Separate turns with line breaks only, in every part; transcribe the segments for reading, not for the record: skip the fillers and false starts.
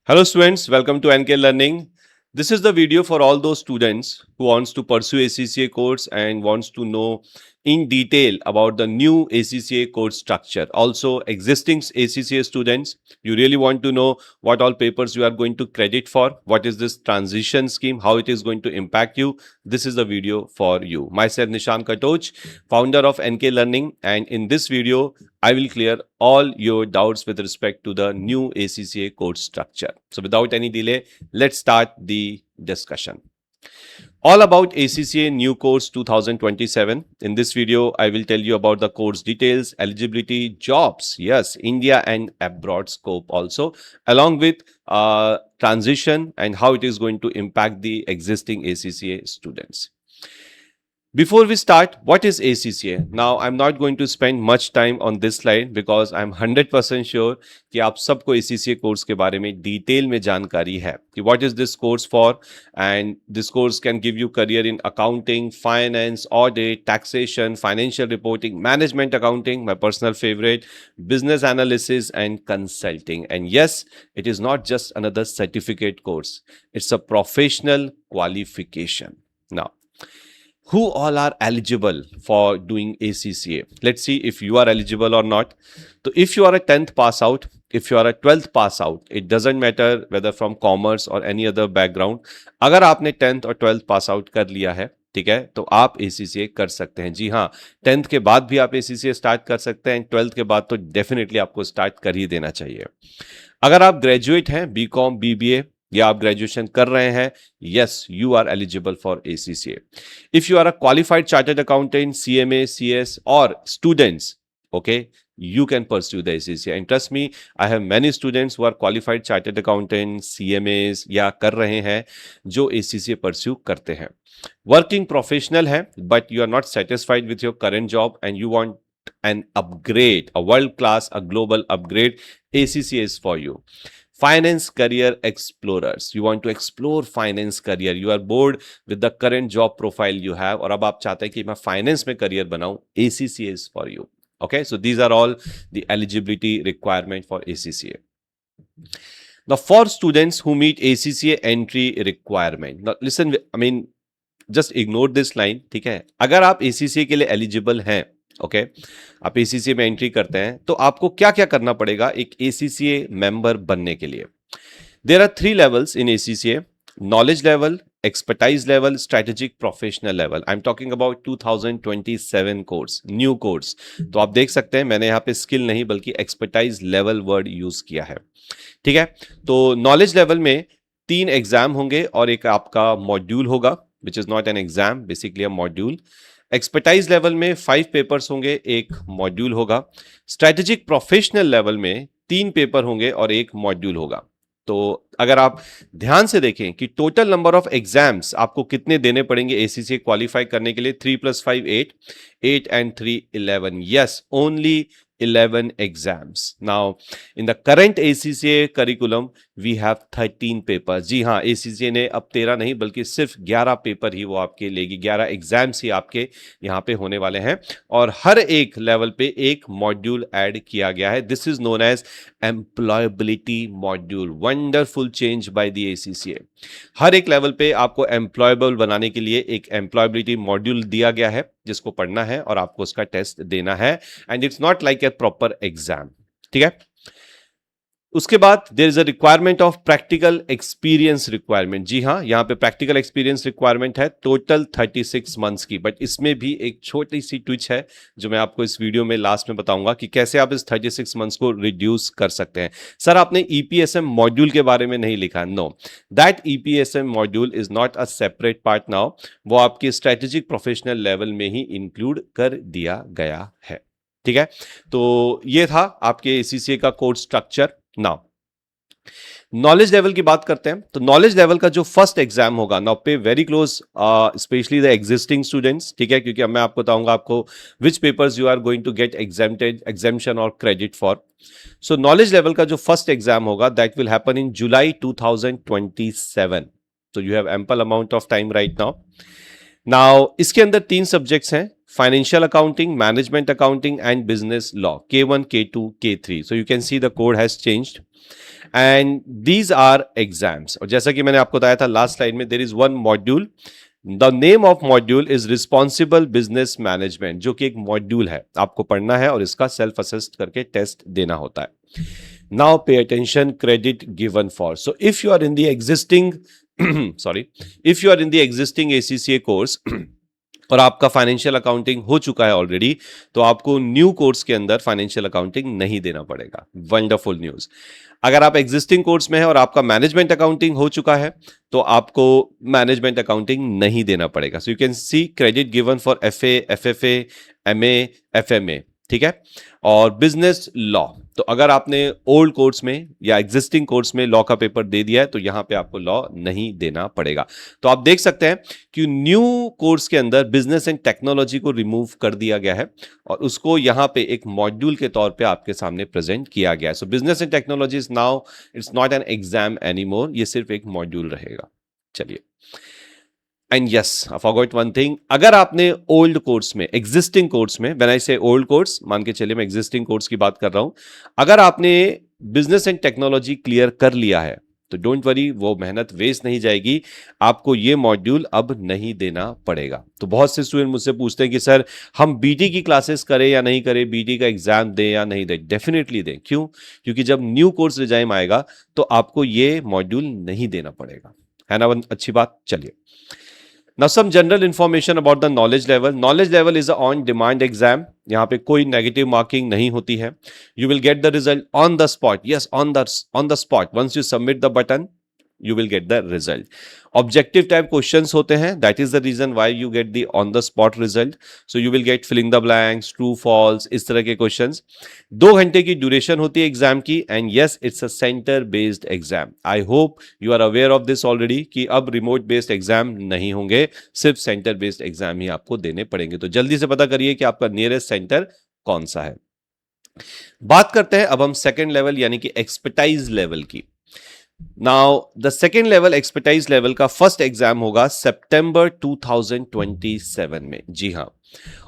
Hello students, welcome to NK Learning. This is the video for all those students who wants to pursue ACCA course and wants to know in detail about the new ACCA course structure. Also existing ACCA students, you really want to know what all papers you are going to credit for, what is this transition scheme, how it is going to impact you. This is the video for you. Myself Nishan Katoch, founder of NK Learning, and in this video I will clear all your doubts with respect to the new ACCA course structure. So without any delay, let's start the discussion. All about ACCA new course 2027. In this video, I will tell you about the course details, eligibility, jobs, yes, India and abroad scope also, along with transition and how it is going to impact the existing ACCA students. Before we start, what is ACCA? Now, I'm not going to spend much time on this slide because I'm 100% sure कि आप सबको ACCA course के बारे में detail में जानकारी है कि what is this course for, and this course can give you career in accounting, finance, audit, taxation, financial reporting, management accounting, my personal favorite, business analysis and consulting. And yes, it is not just another certificate course. It's a professional qualification. Now, who all are eligible for doing ACCA? Let's see if you are eligible or not. So if you are a 10th pass out, if you are a 12th pass out, it doesn't matter whether from commerce or any other background. अगर आपने 10th और 12th pass out कर लिया है, ठीक है, तो आप ACCA कर सकते हैं. जी हाँ, 10th के बाद भी आप ACCA स्टार्ट कर सकते हैं. 12th के बाद तो डेफिनेटली आपको स्टार्ट कर ही देना चाहिए. अगर आप ग्रेजुएट हैं, BCom, BBA या आप ग्रेजुएशन कर रहे हैं, yes, you are eligible for ACCA. If you are a qualified chartered accountant, CMA, CS और students, okay, you can pursue the ACCA. And trust me, I have many students who are qualified chartered accountants, CMAs या कर रहे हैं जो ACCA pursue करते हैं. Working professional है, but you are not satisfied with your current job and you want an upgrade, a world class, a global upgrade, ACCA is for you. Finance career explorers, you want to explore finance career, you are bored with the current job profile you have और अब आप चाहते हैं कि मैं finance में career बनाऊं, ACCA is for you. Okay, so these are all the eligibility requirement for ACCA. Now, for students who meet ACCA entry requirement, now listen, I mean, just ignore this line, ठीक है? अगर आप ACCA के लिए eligible हैं, okay, आप ACCA में entry करते हैं तो आपको क्या क्या करना पड़ेगा एक ACCA मेंबर बनने के लिए. There are 3 levels in ACCA: knowledge level, expertise level, strategic professional level. I am talking about 2027 course, new course. तो आप देख सकते हैं मैंने यहाँ पे स्किल नहीं बल्कि एक्सपर्टाइज लेवल वर्ड यूज किया है, ठीक है. तो नॉलेज लेवल में 3 एग्जाम होंगे और एक आपका मॉड्यूल होगा, which is not an exam, basically a module. Expertise level में 5 पेपर्स होंगे, एक मॉड्यूल होगा. स्ट्रेटेजिक प्रोफेशनल लेवल में 3 पेपर होंगे और एक मॉड्यूल होगा. तो अगर आप ध्यान से देखें कि टोटल नंबर ऑफ एग्जाम्स आपको कितने देने पड़ेंगे ACCA क्वालिफाई करने के लिए, 3 + 5 8, 8 and 3 11. Yes, only 11 exams. Now, in the current ACCA curriculum, we have 13 papers. जी हाँ, ACCA ने अब 13 नहीं बल्कि सिर्फ 11 पेपर ही वो आपके लेगी, 11 एग्जाम्स ही आपके यहाँ पे होने वाले हैं और हर एक लेवल पे एक मॉड्यूल ऐड किया गया है. This is known as employability module. Wonderful change by the ACCA. हर एक लेवल पे आपको एम्प्लॉयबल बनाने के लिए एक एम्प्लॉयबिलिटी मॉड्यूल दिया गया है जिसको पढ़ना है और आपको उसका टेस्ट देना है. And it's not like a proper exam, ठीक है. उसके बाद there is a requirement of practical experience requirement. जी हाँ, यहाँ पे प्रैक्टिकल एक्सपीरियंस रिक्वायरमेंट है टोटल 36 मंथ्स की. बट इसमें भी एक छोटी सी ट्विच है जो मैं आपको इस वीडियो में लास्ट में बताऊंगा कि कैसे आप इस 36 मंथ्स को रिड्यूस कर सकते हैं. सर आपने EPSM मॉड्यूल के बारे में नहीं लिखा. No, that EPSM module is not a separate part now. वो आपके स्ट्रेटेजिक प्रोफेशनल लेवल में ही इंक्लूड कर दिया गया है, ठीक है. तो ये था आपके ACCA का course structure. Now knowledge level की बात करते हैं. तो नॉलेज लेवल का जो फर्स्ट एग्जाम होगा, now pay very close specially the existing students, ठीक है, क्योंकि अब मैं आपको बताऊंगा आपको which papers you are going to get exemption और credit for. So knowledge level का जो फर्स्ट एग्जाम होगा that will happen in July 2027. So you have ample amount of time right now. Now इसके अंदर 3 सब्जेक्ट्स हैं, financial accounting, management accounting and business law, K1, K2, K3. So you can see the code has changed and these are exams. और जैसा कि मैंने आपको बताया था लास्ट स्लाइड में, there is one module, the name of module is responsible business management, जो कि एक मॉड्यूल है, आपको पढ़ना है और इसका सेल्फ असेस्ड करके टेस्ट देना होता है. Now pay attention, credit given for. So if you are in the existing if you are in the existing ACCA course और आपका फाइनेंशियल अकाउंटिंग हो चुका है ऑलरेडी, तो आपको न्यू कोर्स के अंदर फाइनेंशियल अकाउंटिंग नहीं देना पड़ेगा. Wonderful news. अगर आप एग्जिस्टिंग कोर्स में है और आपका मैनेजमेंट अकाउंटिंग हो चुका है, तो आपको मैनेजमेंट अकाउंटिंग नहीं देना पड़ेगा. सो you can C credit given for FA, FFA, MA, FMA. ठीक है. और बिजनेस लॉ, तो अगर आपने ओल्ड कोर्स में या एग्जिस्टिंग कोर्स में लॉ का पेपर दे दिया है, तो यहां पे आपको लॉ नहीं देना पड़ेगा. तो आप देख सकते हैं कि न्यू कोर्स के अंदर बिजनेस एंड टेक्नोलॉजी को रिमूव कर दिया गया है और उसको यहां पे एक मॉड्यूल के तौर पे आपके सामने प्रेजेंट किया गया है. सो business and technology is now, it's not an exam anymore, ये सिर्फ एक मॉड्यूल रहेगा. चलिए. And yes, I forgot one thing, अगर आपने ओल्ड कोर्स में, एग्जिस्टिंग कोर्स में, व्हेन आई से ओल्ड कोर्स, मान के चलिए मैं एग्जिस्टिंग कोर्स की बात कर रहा हूं, अगर आपने बिजनेस एंड टेक्नोलॉजी क्लियर कर लिया है, तो डोंट वरी, वो मेहनत वेस्ट नहीं जाएगी, आपको ये मॉड्यूल अब नहीं देना पड़ेगा. तो बहुत से स्टूडेंट मुझसे पूछते हैं कि सर हम बीटी की क्लासेस करें या नहीं करें, बीटी का एग्जाम दें या नहीं दें. डेफिनेटली दें. क्यों? क्योंकि जब न्यू कोर्स रिजाइम आएगा तो आपको ये मॉड्यूल नहीं देना पड़ेगा. है ना अच्छी बात. चलिए. Now some general information about the knowledge level. Knowledge level is a on demand exam. यहाँ पे कोई नेगेटिव मार्किंग नहीं होती है. You will get the result on the spot. Yes, on the spot. Once you submit the button, you will get the result. Objective type questions होते हैं. That is the reason why you get the on the spot result. So you will get filling the blanks, true, false, इस तरह के questions. 2 घंटे की duration होती है exam की. And yes, it's a centre based exam. I hope you are aware of this already कि अब रिमोट बेस्ड एग्जाम नहीं होंगे, सिर्फ सेंटर बेस्ड एग्जाम ही आपको देने पड़ेंगे. तो जल्दी से पता करिए कि आपका नियरेस्ट सेंटर कौन सा है. बात करते हैं अब हम सेकेंड लेवल यानी कि एक्सपर्टाइज लेवल की. Now the second level, expertise level का फर्स्ट एग्जाम होगा सितंबर 2027 में. जी हां.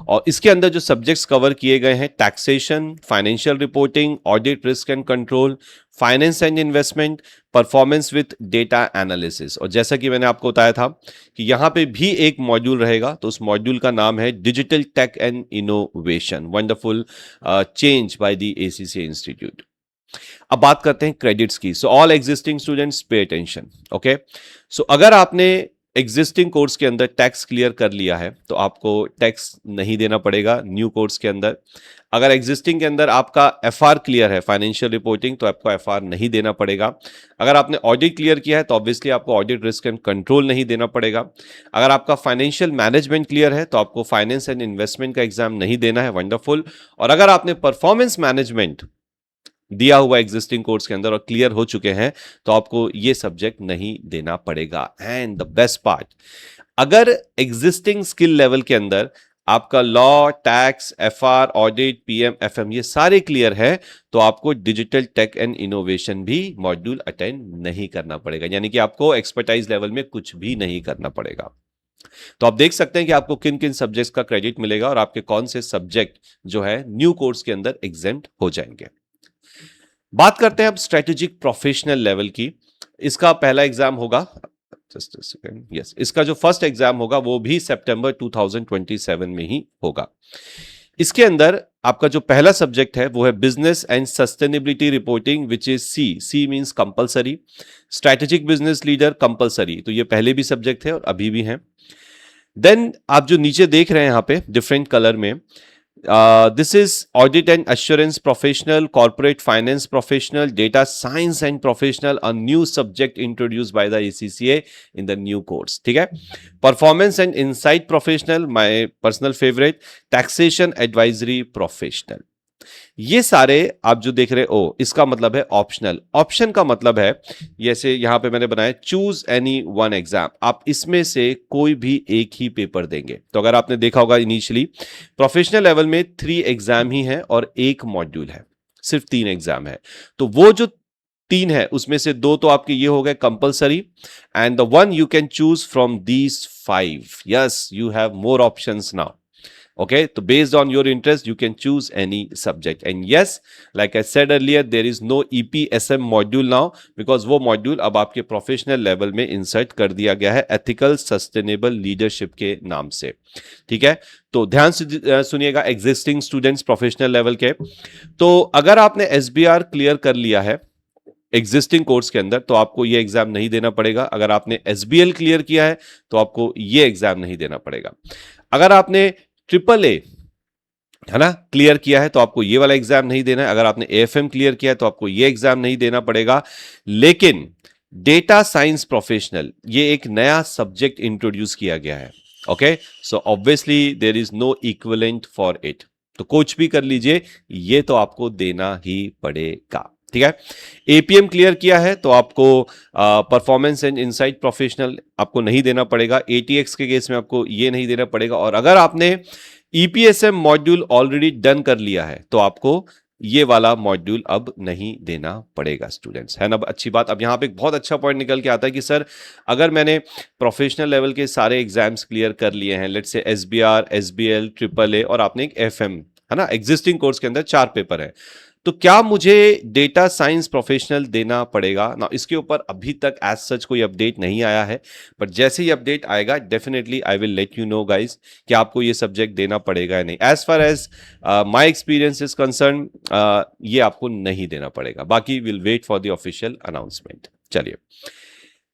और इसके अंदर जो सब्जेक्ट्स कवर किए गए हैं, taxation, financial reporting, audit, risk and control, finance and investment, performance with data analysis. और जैसा कि मैंने आपको बताया था कि यहां पे भी एक मॉड्यूल रहेगा, तो उस मॉड्यूल का नाम है digital tech and innovation. Wonderful change by the ACCA institute. अब बात करते हैं क्रेडिट्स की. So all existing students pay attention. Okay. So अगर आपने एग्जिस्टिंग कोर्स के अंदर टैक्स क्लियर कर लिया है, तो आपको टैक्स नहीं देना पड़ेगा न्यू कोर्स के अंदर. अगर एग्जिस्टिंग के अंदर आपका FR क्लियर है, फाइनेंशियल रिपोर्टिंग, तो आपको FR नहीं देना पड़ेगा. अगर आपने ऑडिट क्लियर किया है, तो ऑब्वियसली आपको ऑडिट, रिस्क एंड कंट्रोल नहीं देना पड़ेगा. अगर आपका फाइनेंशियल मैनेजमेंट क्लियर है, तो आपको फाइनेंस एंड इन्वेस्टमेंट का एग्जाम नहीं देना है. वंडरफुल. और अगर आपने परफॉर्मेंस मैनेजमेंट दिया हुआ एग्जिस्टिंग कोर्स के अंदर और क्लियर हो चुके हैं, तो आपको ये सब्जेक्ट नहीं देना पड़ेगा. एंड द बेस्ट पार्ट, अगर एग्जिस्टिंग स्किल लेवल के अंदर आपका law, tax, FR, audit, PM, FM ये सारे क्लियर है, तो आपको डिजिटल टेक एंड इनोवेशन भी मॉड्यूल अटेंड नहीं करना पड़ेगा. यानी कि आपको एक्सपर्टाइज लेवल में कुछ भी नहीं करना पड़ेगा. तो आप देख सकते हैं कि आपको किन किन सब्जेक्ट्स का क्रेडिट मिलेगा और आपके कौन से सब्जेक्ट जो है न्यू कोर्स के अंदर एग्जेम्प्ट हो जाएंगे. बात करते हैं अब स्ट्रेटेजिक प्रोफेशनल लेवल की. इसका पहला एग्जाम होगा, जस्ट अ सेकंड, यस, इसका जो फर्स्ट एग्जाम होगा वो भी सितंबर 2027 में ही होगा. इसके अंदर आपका जो पहला सब्जेक्ट है वो है business and sustainability reporting, which is see means compulsory. Strategic business leader compulsory, तो ये पहले भी सब्जेक्ट थे और अभी भी हैं. देन आप जो नीचे देख रहे हैं यहां पे डिफरेंट कलर में, this is audit and assurance professional, corporate finance professional, data science and professional, a new subject introduced by the ACCA in the new course. ठीक है. Performance and insight professional, my personal favorite, taxation advisory professional. ये सारे आप जो देख रहे हो, इसका मतलब है ऑप्शनल. ऑप्शन का मतलब है, जैसे यहां पे मैंने बनाया चूज एनी वन एग्जाम, आप इसमें से कोई भी एक ही पेपर देंगे. तो अगर आपने देखा होगा इनिशियली प्रोफेशनल लेवल में 3 एग्जाम ही है और 1 मॉड्यूल है, सिर्फ 3 एग्जाम है. तो वो जो तीन है उसमें से दो तो आपके ये हो गए compulsory and the one you can choose from these 5. Yes, you have more options now. Okay, so based on your interest, you can choose any subject. And yes, like I said earlier, there is no EPSM module now because वो module अब आपके professional level में insert कर दिया गया है ethical sustainable leadership के नाम से. ठीक है, तो ध्यान से सुनिएगा existing students professional level के. तो अगर आपने SBR क्लियर कर लिया है एग्जिस्टिंग कोर्स के अंदर तो आपको ये एग्जाम नहीं देना पड़ेगा. अगर आपने SBL क्लियर किया है तो आपको ये एग्जाम नहीं देना पड़ेगा. अगर आपने AAA है ना क्लियर किया है तो आपको ये वाला एग्जाम नहीं देना है. अगर आपने AFM क्लियर किया है तो आपको ये एग्जाम नहीं देना पड़ेगा. लेकिन डेटा साइंस प्रोफेशनल ये एक नया सब्जेक्ट इंट्रोड्यूस किया गया है. Okay, so obviously there is no equivalent for it. तो कुछ भी कर लीजिए, ये तो आपको देना ही पड़ेगा. ठीक है, APM क्लियर किया है तो आपको परफॉर्मेंस एंड इनसाइट प्रोफेशनल आपको नहीं देना पड़ेगा. ATX के केस में आपको ये नहीं देना पड़ेगा. और अगर आपने EPSM मॉड्यूल ऑलरेडी डन कर लिया है तो आपको ये वाला मॉड्यूल अब नहीं देना पड़ेगा स्टूडेंट्स, है ना. अच्छी बात. अब यहाँ पे एक बहुत अच्छा पॉइंट निकल के आता है कि सर अगर मैंने प्रोफेशनल लेवल के सारे एग्जाम्स क्लियर कर लिए हैं, let's say SBR, SBL, AAA और आपने एक FM है ना, एग्जिस्टिंग कोर्स के अंदर 4 पेपर है, तो क्या मुझे डेटा साइंस प्रोफेशनल देना पड़ेगा ना. इसके ऊपर अभी तक एज सच कोई अपडेट नहीं आया है, बट जैसे ही अपडेट आएगा definitely I will let you know guys कि आपको ये सब्जेक्ट देना पड़ेगा या नहीं. As far as my experience is concern ये आपको नहीं देना पड़ेगा. बाकी will wait for the official announcement. चलिए,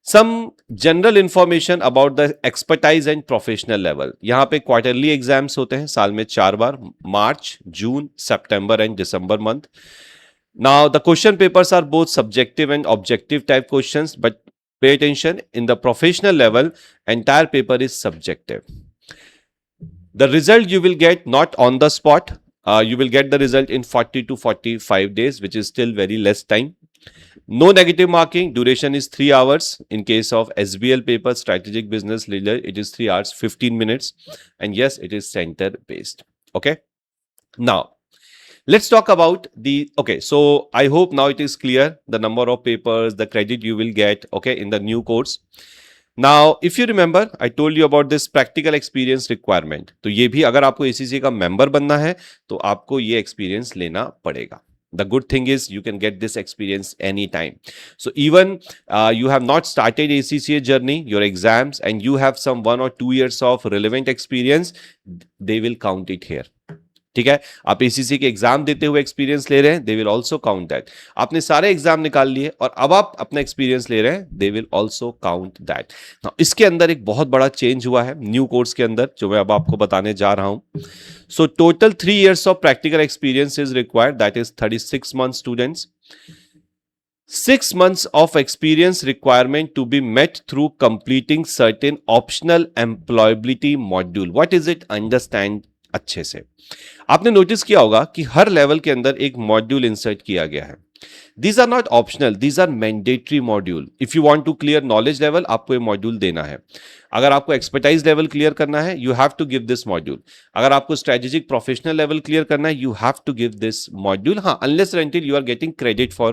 some general information about the expertise and professional level. यहाँ पे क्वार्टरली एग्जाम्स होते हैं साल में 4 बार, मार्च, जून, सितंबर एंड दिसंबर month. Now the question papers are both subjective and objective type questions, but pay attention, in the professional level entire paper is subjective. The result you will get not on the spot. You will get the result in 40 to 45 days, which is still very less time. No negative marking. Duration is 3 hours. In case of SBL paper, strategic business leader, it is 3 hours 15 minutes. And yes, it is center based. Okay. Now, let's talk about the. Okay, so I hope now it is clear the number of papers, the credit you will get. Okay, in the new course. Now, if you remember, I told you about this practical experience requirement. तो ये भी अगर आपको ACCA का member बनना है तो आपको ये experience लेना पड़ेगा. The good thing is you can get this experience anytime. So even you have not started ACCA journey, your exams, and you have some 1 or 2 years of relevant experience, they will count it here. ठीक है, आप ACCA के exam देते हुए experience ले रहे हैं, they will also count that. आपने सारे एग्जाम निकाल लिए और अब आप अपना एक्सपीरियंस ले रहे हैं, they will also count that. इसके अंदर एक बहुत बड़ा चेंज हुआ है न्यू कोर्स के अंदर जो मैं अब आपको बताने जा रहा हूं. So total 3 years of practical experience is required, that is 36 months students. 6 months of experience requirement to be met through completing certain optional employability module. What is it? Understand अच्छे से. आपने नोटिस किया होगा कि हर लेवल के अंदर एक module insert किया गया है. These are not optional, these are mandatory module. If you want to clear knowledge level, आपको ये मॉड्यूल देना है. अगर आपको एक्सपर्टाइज लेवल क्लियर करना है, you have to give this module. अगर आपको स्ट्रेटेजिक प्रोफेशनल लेवल क्लियर करना है, you have to give this module. हाँ, unless or until you are getting credit for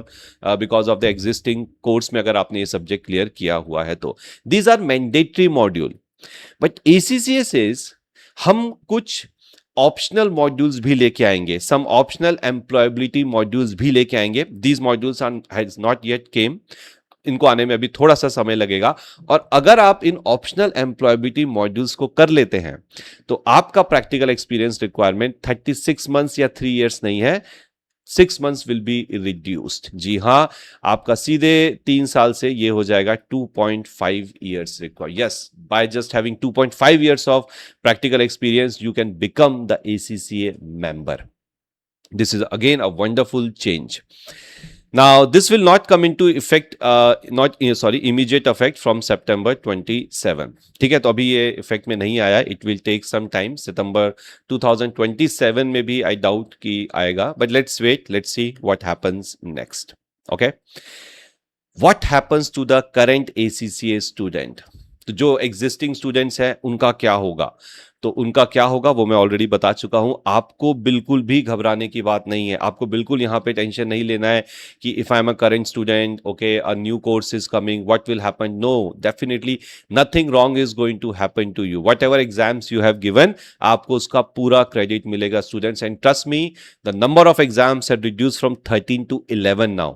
because of the existing course में अगर आपने ये सब्जेक्ट क्लियर किया हुआ है तो. These are mandatory module. But ACCA says हम कुछ ऑप्शनल मॉड्यूल्स भी लेके आएंगे, सम ऑप्शनल एम्प्लॉयबिलिटी मॉड्यूल्स भी लेके आएंगे. These modules has not yet came, इनको आने में अभी थोड़ा सा समय लगेगा. और अगर आप इन ऑप्शनल एम्प्लॉयबिलिटी मॉड्यूल्स को कर लेते हैं तो आपका प्रैक्टिकल एक्सपीरियंस रिक्वायरमेंट 36 months या 3 years नहीं है, 6 months will be reduced. जी हाँ, आपका सीधे 3 साल से ये हो जाएगा 2.5 years required. Yes, by just having 2.5 years of practical experience, you can become the ACCA member. This is again a wonderful change. Now, this will not come into effect, immediate effect from September 27. ठीक है, तो अभी ये effect में नहीं आया. It will take some time. September 2027 में भी I doubt कि आएगा. But let's wait. Let's see what happens next. Okay. What happens to the current ACCA student? तो जो एग्जिस्टिंग स्टूडेंट्स हैं उनका क्या होगा? तो उनका क्या होगा वो मैं ऑलरेडी बता चुका हूं। आपको बिल्कुल भी घबराने की बात नहीं है, आपको बिल्कुल यहाँ पे टेंशन नहीं लेना है कि if I am a current student, okay, a new course is coming, what will happen? No, definitely nothing wrong is going to happen to you. Whatever exams you have given, आपको उसका पूरा credit मिलेगा students. And trust me, the number of exams have reduced from 13 to 11 now.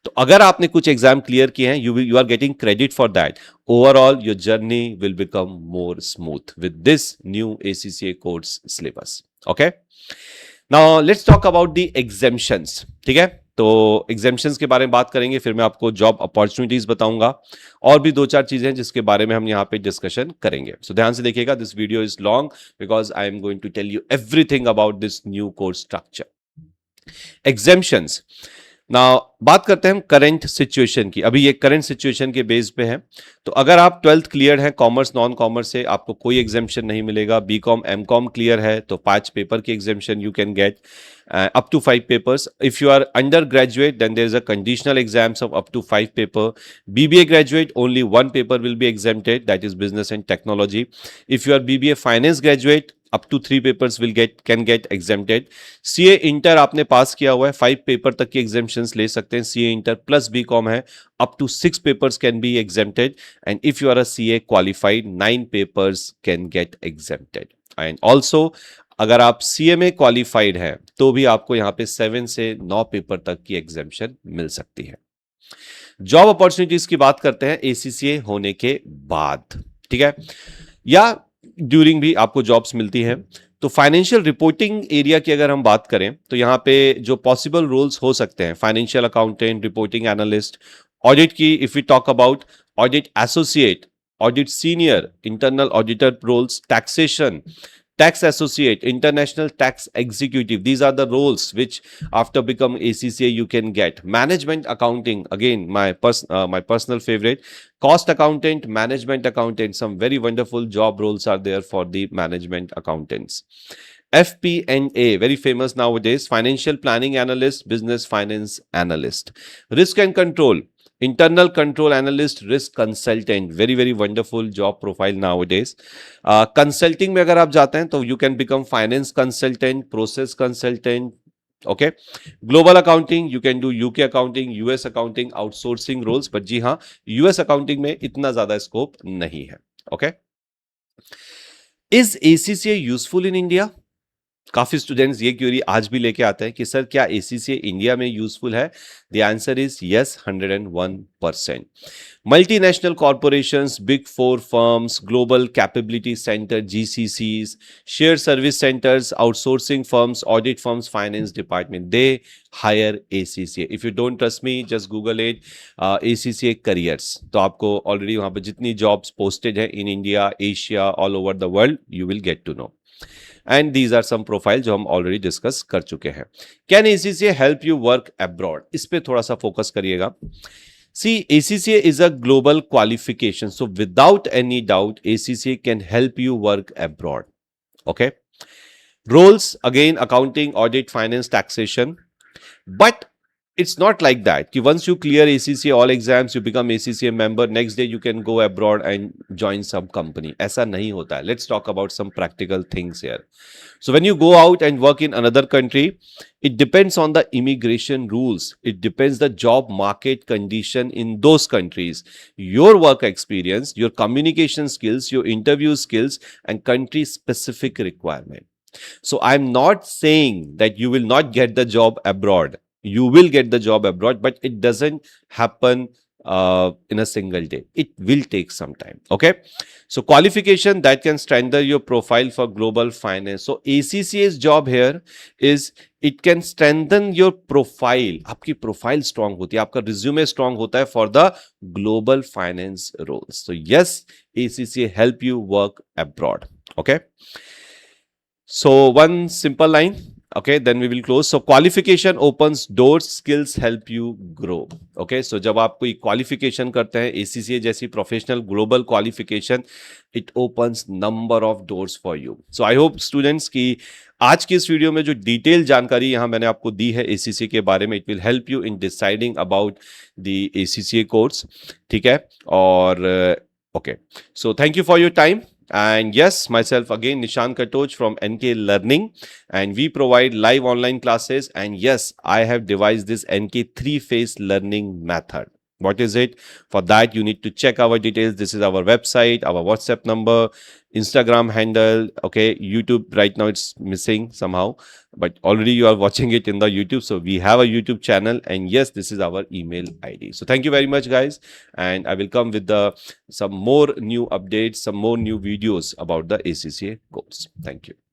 तो अगर आपने कुछ exam clear किए हैं, you are getting credit for that. Overall your journey will become more smooth with this new ACCA course syllabus. Okay, now let's talk about the exemptions. ठीक है, तो exemptions के बारे में बात करेंगे, फिर मैं आपको जॉब अपॉर्चुनिटीज बताऊंगा और भी दो चार चीजें हैं जिसके बारे में हम यहाँ पे डिस्कशन करेंगे। सो ध्यान से देखिएगा, this video is long because I am going to tell you everything about this new course structure. Exemptions. ना बात करते हैं हम करंट सिचुएशन की। अभी ये करंट सिचुएशन के बेस पे है। तो अगर आप 12th क्लियर हैं कॉमर्स नॉन कॉमर्स से, आपको कोई एग्जामेशन नहीं मिलेगा। बीकॉम एमकॉम क्लियर है तो 5 पेपर की exemption you can get up to 5 papers. If you are undergraduate, then there is a conditional exams of up to 5 paper. BBA graduate, only 1 paper will be exempted, that is business and technology. If you are BBA finance graduate, up to 3 papers can get exempted. CA inter आपने पास किया हुआ है, 5 paper तक की exemptions ले सकते हैं। CA inter plus BCom है, up to 6 papers can be exempted. And if you are a CA qualified, 9 papers can get exempted. And also अगर आप CMA क्वालिफाइड हैं तो भी आपको यहाँ पे 7 से 9 पेपर तक की एग्जेम्पशन मिल सकती है। जॉब अपॉर्चुनिटीज की बात करते हैं ACCA होने के बाद, ठीक है, या ड्यूरिंग भी आपको जॉब्स मिलती हैं। तो फाइनेंशियल रिपोर्टिंग एरिया की अगर हम बात करें तो यहाँ पे जो पॉसिबल रोल्स हो सकते हैं, financial accountant, reporting analyst, audit की if you talk about, audit associate, audit senior, internal auditor roles, taxation, tax associate, international tax executive, these are the roles which after become ACCA you can get. Management accounting, again my personal favorite, cost accountant, management accountant, some very wonderful job roles are there for the management accountants. FP&A, very famous nowadays, financial planning analyst, business finance analyst. Risk and control, internal control analyst, risk consultant, very very wonderful job profile nowadays. Consulting में अगर आप जाते हैं तो you can become finance consultant, process consultant, okay. Global accounting, you can do UK accounting, US accounting, outsourcing roles, but जी हाँ, US accounting में इतना ज़्यादा स्कोप नहीं है, okay. Is ACCA useful in India? काफी स्टूडेंट्स ये क्वेरी आज भी लेके आते हैं कि सर क्या ACCA इंडिया में यूजफुल है? The answer is yes, 101%। Multinational corporations, big 4 firms, global capability centre GCCs, share service centres, outsourcing firms, audit firms, finance department, they hire ACCA। If you don't trust me, just Google it ACCA careers, तो आपको already वहां पर जितनी jobs posted है in India, Asia, all over the world, you will get to know. And these are some profile जो हम already discuss कर चुके हैं। Can ACCA help you work abroad? इस पे थोड़ा सा फोकस करिएगा। See, ACCA is a global qualification, so without any doubt ACCA can help you work abroad, okay. Roles, again, accounting, audit, finance, taxation, but it's not like that कि once you clear ACCA all exams, you become ACCA member, next day you can go abroad and join some company. ऐसा नहीं होता है। Let's talk about some practical things here. So when you go out and work in another country, it depends on the immigration rules. It depends the job market condition in those countries, your work experience, your communication skills, your interview skills, and country specific requirement. So I'm not saying that you will not get the job abroad. You will get the job abroad, but it doesn't happen in a single day. It will take some time, okay. So qualification that can strengthen your profile for global finance. So ACCA's job here is it can strengthen your profile. आपकी profile strong होती है, आपका resume strong होता है for the global finance roles. So yes, ACCA help you work abroad, okay. So one simple line, okay, then we will close. So qualification opens doors, skills help you grow, okay. So जब आप कोई qualification करते हैं ACCA जैसी professional global qualification, it opens number of doors for you. So I hope students कि आज की इस वीडियो में जो डिटेल जानकारी यहाँ मैंने आपको दी है ACCA के बारे में, it will help you in deciding about the ACCA course, ठीक है। और okay, so thank you for your time. And yes, myself again, Nishan Katoch from NK Learning, and we provide live online classes. And yes, I have devised this NK three-phase learning method. What is it? For that, you need to check our details. This is our website, our WhatsApp number, Instagram handle. Okay, YouTube right now it's missing somehow, but already you are watching it in the YouTube. So we have a YouTube channel, and yes, this is our email ID. So thank you very much, guys, and I will come with some more new updates, some more new videos about the ACCA course. Thank you.